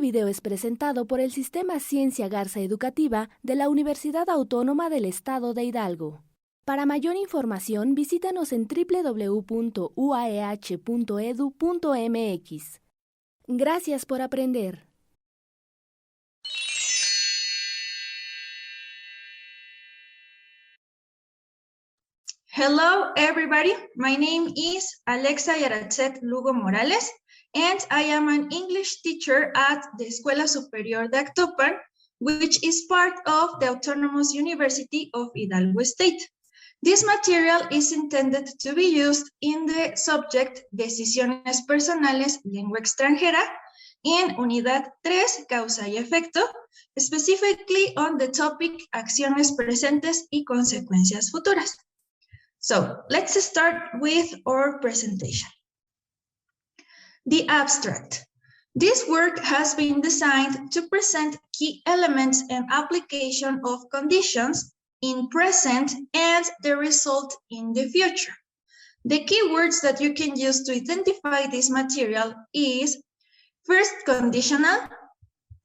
video es presentado por el Sistema Ciencia Garza Educativa de la Universidad Autónoma del Estado de Hidalgo. Para mayor información, visítanos en www.uaeh.edu.mx. Gracias por aprender. Hello, everybody. My name is Alexa Yaratzet Lugo Morales, and I am an English teacher at the Escuela Superior de Actopan, which is part of the Autonomous University of Hidalgo State. This material is intended to be used in the subject Decisiones Personales, Lengua Extranjera, in Unidad 3, Causa y Efecto, specifically on the topic Acciones presentes y consecuencias futuras. So let's start with our presentation. The abstract. This work has been designed to present key elements and application of conditions in present and the result in the future. The keywords that you can use to identify this material is first conditional,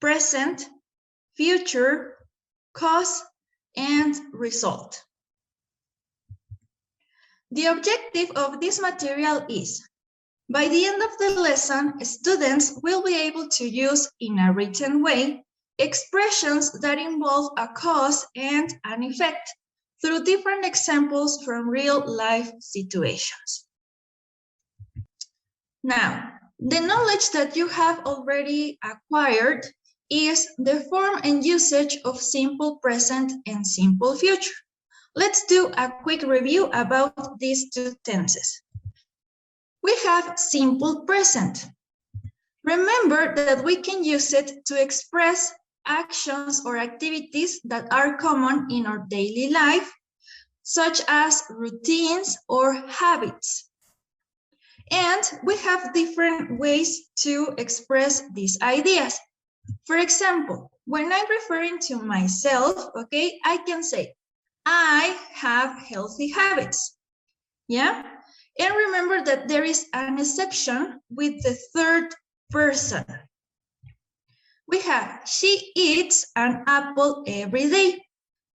present, future, cause, and result. The objective of this material is, by the end of the lesson, students will be able to use in a written way expressions that involve a cause and an effect through different examples from real-life situations. Now, the knowledge that you have already acquired is the form and usage of simple present and simple future. Let's do a quick review about these two tenses. We have simple present. Remember that we can use it to express actions or activities that are common in our daily life, such as routines or habits. And we have different ways to express these ideas. For example, when I'm referring to myself, okay, I can say, I have healthy habits, yeah? And remember that there is an exception with the third person. We have, she eats an apple every day.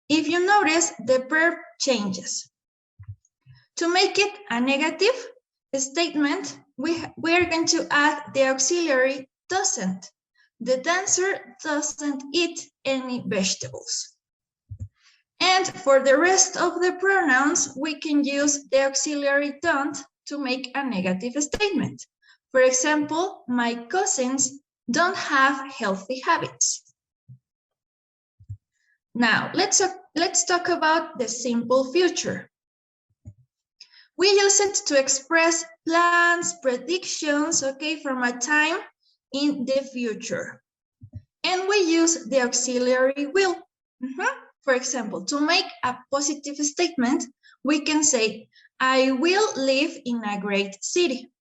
If you notice, the verb changes. To make it a negative statement, we are going to add the auxiliary doesn't. The dancer doesn't eat any vegetables. And for the rest of the pronouns, we can use the auxiliary don't to make a negative statement. For example, my cousins don't have healthy habits. Now, let's talk about the simple future. We use it to express plans, predictions, okay, from a time in the future. And we use the auxiliary will. For example, to make a positive statement, we can say, I will live in a great city.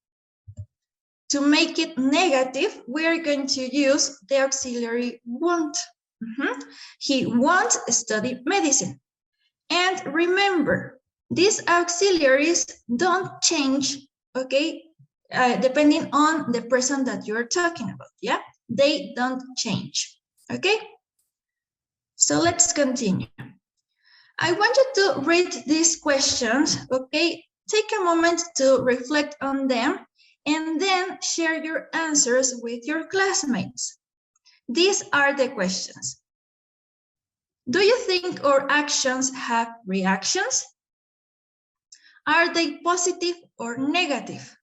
To make it negative, we are going to use the auxiliary won't. He won't study medicine. And remember, these auxiliaries don't change, okay, depending on the person that you're talking about, yeah? They don't change, okay? So let's continue. I want you to read these questions, okay? Take a moment to reflect on them and then share your answers with your classmates. These are the questions. Do you think our actions have reactions? Are they positive or negative?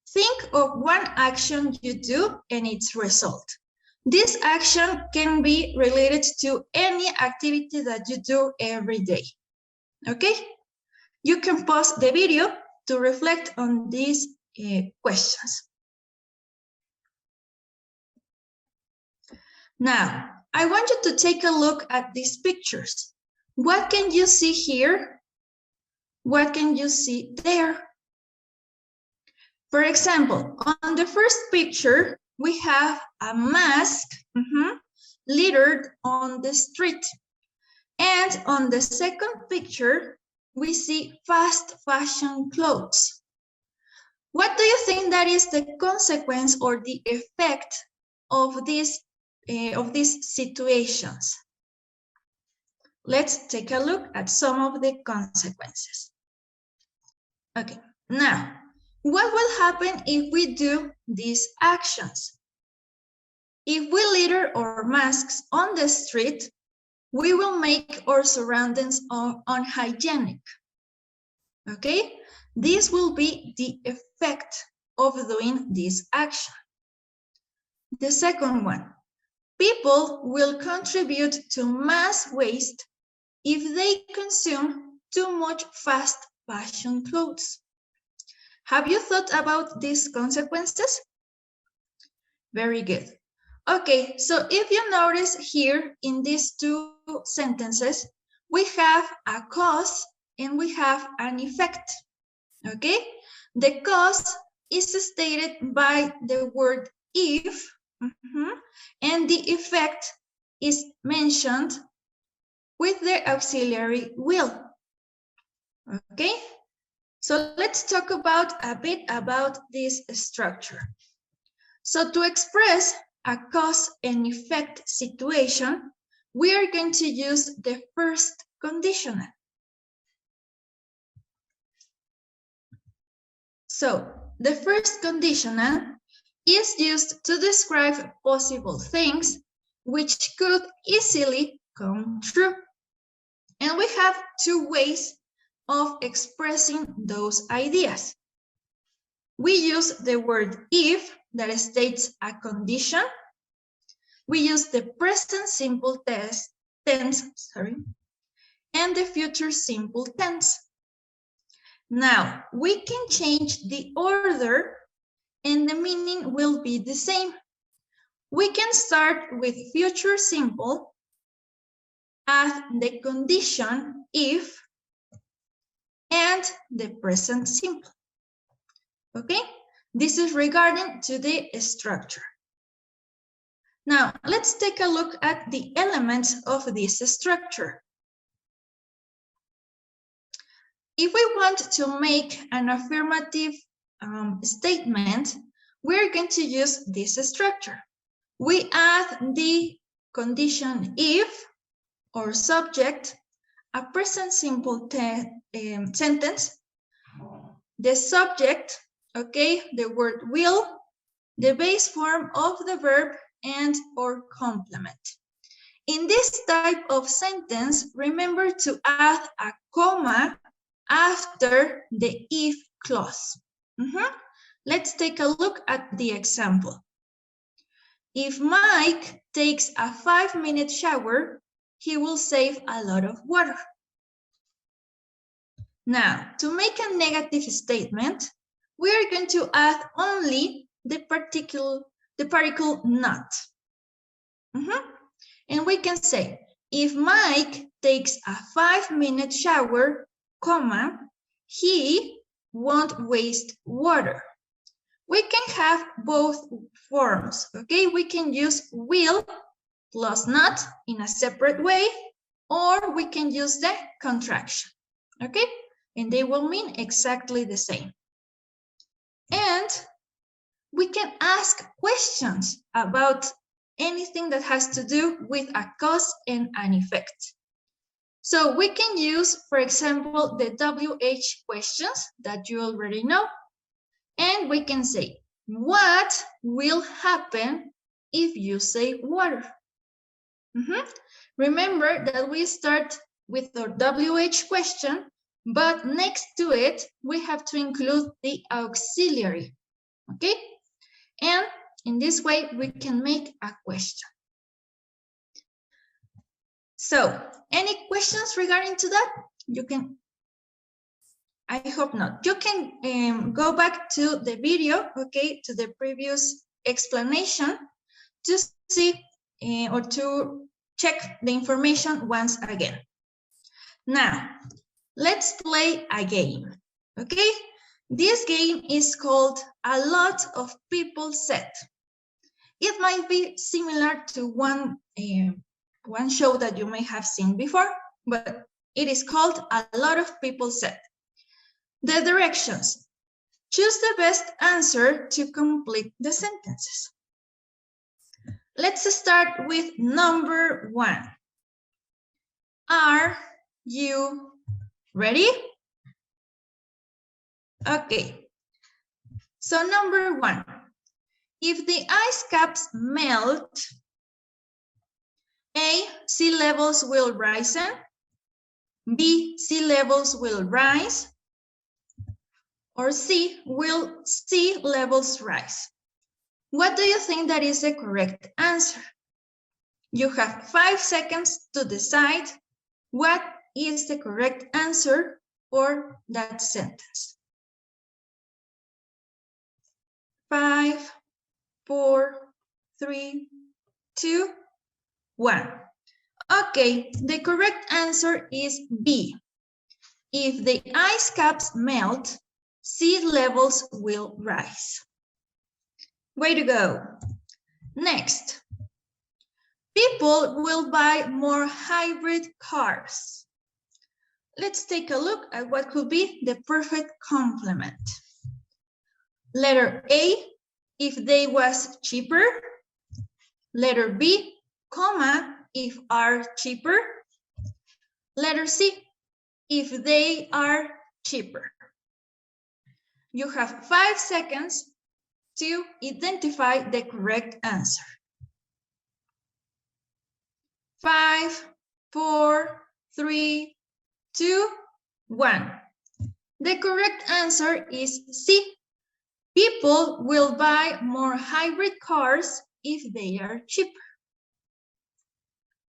Think of one action you do and its result. This action can be related to any activity that you do every day, okay? You can pause the video to reflect on these questions. Now, I want you to take a look at these pictures. What can you see here? What can you see there? For example, on the first picture, we have a mask littered on the street. And on the second picture, we see fast fashion clothes. What do you think that is the consequence or the effect of these situations. Let's take a look at some of the consequences. Okay, now, what will happen if we do these actions? If we litter our masks on the street, we will make our surroundings unhygienic. Okay, this will be the effect of doing this action. The second one, people will contribute to mass waste if they consume too much fast fashion clothes. Have you thought about these consequences? Very good. Okay, so if you notice here in these two sentences, we have a cause and we have an effect. Okay, the cause is stated by the word if, and the effect is mentioned with the auxiliary will. Okay, so let's talk a bit about this structure. So to express a cause and effect situation, we are going to use the first conditional. So the first conditional is used to describe possible things which could easily come true. And we have two ways of expressing those ideas. We use the word if that states a condition. We use the present simple tense, and the future simple tense. Now, we can change the order and the meaning will be the same. We can start with future simple, add the condition if, and the present simple. Okay, this is regarding to the structure. Now, let's take a look at the elements of this structure. If we want to make an affirmative statement, we're going to use this structure. We add the condition if or subject, a present simple sentence, the subject, okay, the word will, the base form of the verb, and or complement. In this type of sentence, remember to add a comma after the if clause. Let's take a look at the example. If Mike takes a 5-minute shower, he will save a lot of water. Now, to make a negative statement, we are going to add only the particle not. And we can say, if Mike takes a 5-minute shower, comma, he won't waste water. We can have both forms, okay? We can use will plus not in a separate way, or we can use the contraction, okay? And they will mean exactly the same. And we can ask questions about anything that has to do with a cause and an effect. So we can use, for example, the WH questions that you already know. And we can say, what will happen if you say water? Remember that we start with our WH question, but next to it, we have to include the auxiliary, okay? And in this way, we can make a question. So, any questions regarding to that? You can, I hope not. You can go back to the video, okay, to the previous explanation to see or to check the information once again. Now, let's play a game, okay? This game is called A Lot of People Said. It might be similar to one show that you may have seen before, but it is called A Lot of People Said. The directions. Choose the best answer to complete the sentences. Let's start with number 1. Are you ready? Okay. So number 1, if the ice caps melt, A, sea levels will rise, B, sea levels will rise, or C, will sea levels rise? What do you think that is the correct answer? You have 5 seconds to decide what is the correct answer for that sentence. 5, 4, 3, 2, 1. Okay, the correct answer is B. If the ice caps melt, sea levels will rise. Way to go. Next, people will buy more hybrid cars. Let's take a look at what could be the perfect complement. Letter A, if they was cheaper. Letter B, comma, if are cheaper. Letter C, if they are cheaper. You have 5 seconds to identify the correct answer. 5, 4, 3, 2, 1. The correct answer is C. People will buy more hybrid cars if they are cheaper.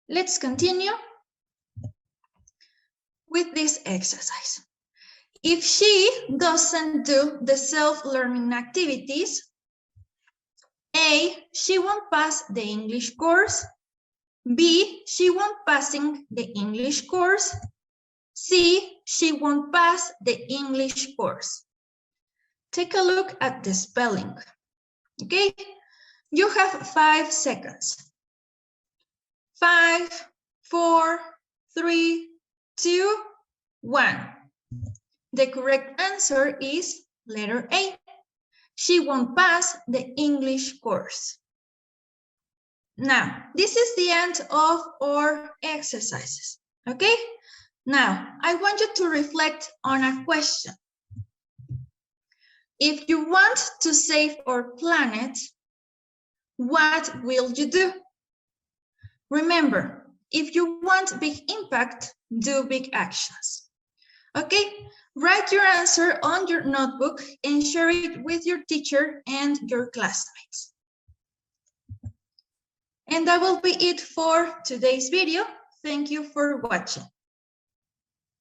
Let's continue with this exercise. If she doesn't do the self-learning activities, A, she won't pass the English course. B, she won't passing the English course. C, she won't pass the English course. Take a look at the spelling. Okay, you have 5 seconds. 5, 4, 3, 2, 1. The correct answer is letter A. She won't pass the English course. Now, this is the end of our exercises, okay? Now, I want you to reflect on a question. If you want to save our planet, what will you do? Remember, if you want big impact, do big actions. Okay, write your answer on your notebook and share it with your teacher and your classmates. And that will be it for today's video. Thank you for watching.